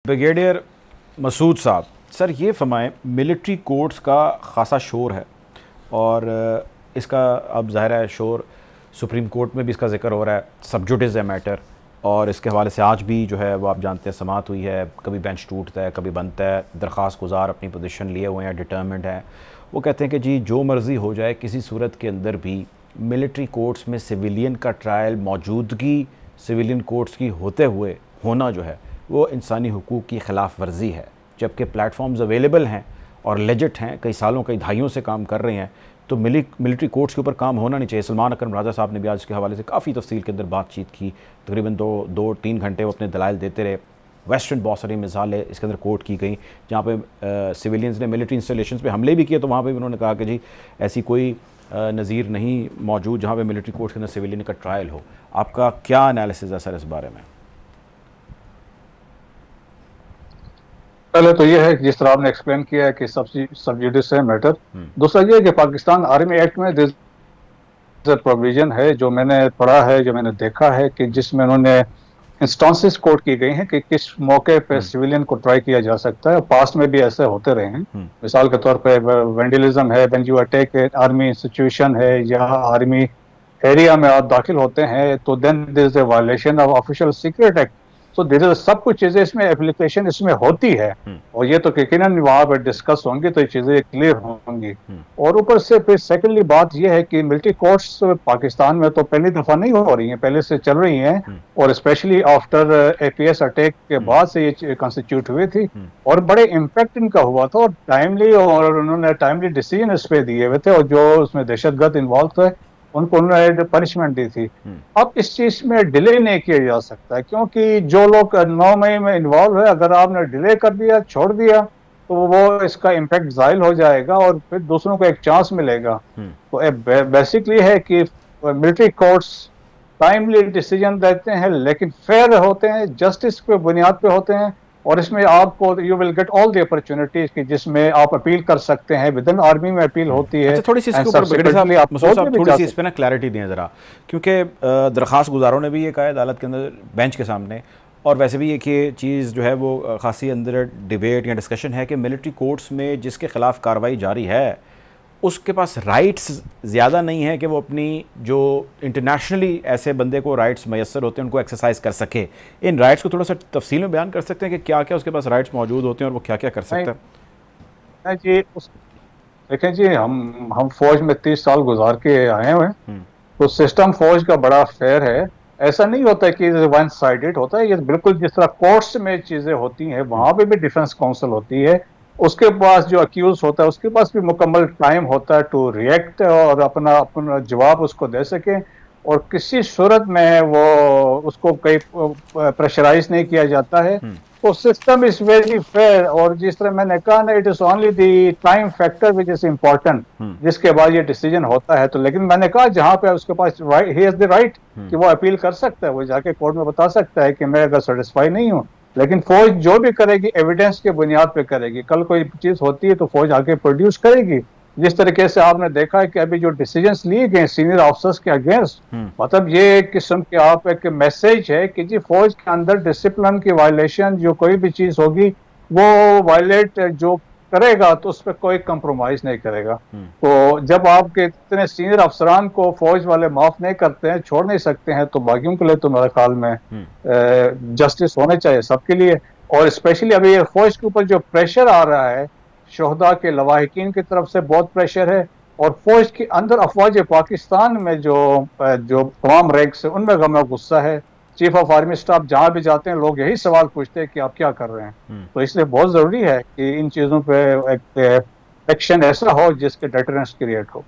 Brigadier Masood साहब, sir ये फरमाएं, military courts का ख़ासा शोर है और इसका अब ज़ाहिर है शोर सुप्रीम कोर्ट में भी इसका जिक्र हो रहा है, सब जुडिस है मैटर, और इसके हवाले से आज भी जो है वो आप जानते हैं समाअत हुई है, कभी बेंच टूटता है कभी बनता है। दरख्वास्त गुजार अपनी पोजीशन लिए हुए हैं, डिटर्मिंड हैं। वो कहते हैं कि जी जो मर्ज़ी हो जाए, किसी सूरत के अंदर भी मिलिट्री कोर्ट्स में सिविलियन का ट्रायल, मौजूदगी सिविलियन कोर्ट्स की होते हुए होना जो है वो इंसानी हुकूक की ख़िलाफ़ वर्जी है। जबकि प्लेटफॉर्म्स अवेलेबल हैं और लेजिट हैं, कई सालों कई दहाइयों से काम कर रहे हैं, तो मिलिट्री कोर्ट्स के ऊपर काम होना नहीं चाहिए। सलमान अकरम राजा साहब ने भी आज के हवाले से काफ़ी तफसील के अंदर बातचीत की, तकरीबन दो तीन घंटे वो अपने दलाइल देते रहे। वेस्टर्न बहुत सारी मिसालें इसके अंदर कोर्ट की गई जहाँ पे सिविलियंस ने मिलिट्री इंस्टॉलेशंस पे हमले भी किए, तो वहाँ पे भी उन्होंने कहा कि जी ऐसी कोई नज़ीर नहीं मौजूद जहाँ पे मिलिट्री कोर्ट के अंदर सिविलियन का ट्रायल हो। आपका क्या एनालिसिस है सर इस बारे में? पहले तो ये है कि जिस तरह आपने एक्सप्लेन किया है कि सब जुडिस है मैटर। दूसरा ये है कि पाकिस्तान आर्मी एक्ट में प्रोविजन है जो मैंने पढ़ा है, जो मैंने देखा है, कि जिसमें उन्होंने इंस्टांसेस कोट की गई हैं कि किस मौके पे सिविलियन को ट्राई किया जा सकता है। पास्ट में भी ऐसे होते रहे हैं। मिसाल के तौर पे वेंडलिज्म है, when you attack army institution है या आर्मी एरिया में आप दाखिल होते हैं, तो then there is a violation of official secret act. तो देयर सब कुछ चीजें इसमें एप्लीकेशन इसमें होती है और ये तो यकीनन वहां पर डिस्कस होंगी तो ये चीजें क्लियर होंगी। और ऊपर से फिर सेकेंडली बात यह है कि मिलिट्री कोर्ट्स पाकिस्तान में तो पहली दफा नहीं हो रही हैं, पहले से चल रही हैं, और स्पेशली आफ्टर APS अटैक के बाद से ये कॉन्स्टिट्यूट हुई थी और बड़े इम्पैक्ट इनका हुआ था और टाइमली, और उन्होंने टाइमली डिसीजन इस पे दिए हुए थे, और जो उसमें दहशतगर्द इन्वॉल्व थे उनको उन्होंने पनिशमेंट दी थी। अब इस चीज में डिले नहीं किया जा सकता है क्योंकि जो लोग 9 मई में इन्वॉल्व है, अगर आपने डिले कर दिया, छोड़ दिया, तो वो इसका इम्पैक्ट जाहिल हो जाएगा और फिर दूसरों को एक चांस मिलेगा। तो बेसिकली है कि मिलिट्री कोर्ट्स टाइमली डिसीजन देते हैं लेकिन फेयर होते हैं, जस्टिस पे बुनियाद पे होते हैं, और इसमें आपको you will get all the opportunities कि जिसमें आप अपील कर सकते हैं। विद इन आर्मी में अपील होती है। अच्छा, थोड़ी सी इसके ऊपर थोड़ी सी इस पे ना क्लैरिटी दें ज़रा, क्योंकि दरख्वास्त गुजारों ने भी ये कहा है अदालत के अंदर बेंच के सामने, और वैसे भी एक ये चीज़ जो है वो खासी अंदर डिबेट या डिस्कशन है कि मिलिट्री कोर्ट्स में जिसके खिलाफ कार्रवाई जारी है उसके पास राइट्स ज़्यादा नहीं है कि वो अपनी जो इंटरनेशनली ऐसे बंदे को राइट्स मैसर होते हैं उनको एक्सरसाइज कर सके। इन राइट्स को थोड़ा सा तफसील में बयान कर सकते हैं कि क्या क्या उसके पास राइट्स मौजूद होते हैं और वो क्या क्या कर सकता है? जी देखें जी, हम फौज में 30 साल गुजार के आए हुए हैं, तो सिस्टम फौज का बड़ा फेयर है। ऐसा नहीं होता कि वन साइडेड होता है, ये बिल्कुल जिस तरह कोर्ट्स में चीज़ें होती हैं वहाँ पे भी डिफेंस काउंसिल होती है, उसके पास जो अक्यूज होता है उसके पास भी मुकम्मल टाइम होता है टू रिएक्ट और अपना जवाब उसको दे सके, और किसी सूरत में वो उसको कहीं प्रेशराइज नहीं किया जाता है। तो सिस्टम इज वेरी फेयर, और जिस तरह मैंने कहा ना, it is only the time factor which is important, जिसके बाद ये डिसीजन होता है। तो लेकिन मैंने कहा जहाँ पे उसके पास ही हैज द राइट कि वो अपील कर सकता है, वो जाके कोर्ट में बता सकता है कि मैं अगर सेटिस्फाई नहीं हूँ, लेकिन फौज जो भी करेगी एविडेंस के बुनियाद पे करेगी। कल कोई चीज होती है तो फौज आके प्रोड्यूस करेगी। जिस तरीके से आपने देखा है कि अभी जो डिसीजंस लिए गए सीनियर ऑफिसर्स के अगेंस्ट, मतलब ये एक किस्म के आप एक मैसेज है कि जी फौज के अंदर डिसिप्लिन की वायलेशन जो कोई भी चीज होगी वो वायलेट जो करेगा तो उस पर कोई कंप्रोमाइज नहीं करेगा। तो जब आपके इतने सीनियर अफसरान को फौज वाले माफ नहीं करते हैं, छोड़ नहीं सकते हैं, तो बाकियों के लिए तो मेरे ख्याल में जस्टिस होने चाहिए सबके लिए। और स्पेशली अभी फौज के ऊपर जो प्रेशर आ रहा है, शोहदा के लवाहिकीन की तरफ से बहुत प्रेशर है, और फौज के अंदर अफवाज पाकिस्तान में जो तमाम रैंक्स है उनमें गम गुस्सा है। चीफ ऑफ आर्मी स्टाफ जहां भी जाते हैं लोग यही सवाल पूछते हैं कि आप क्या कर रहे हैं। तो इसलिए बहुत जरूरी है कि इन चीजों पे एक एक्शन ऐसा हो जिसके डेटरेंस क्रिएट हो।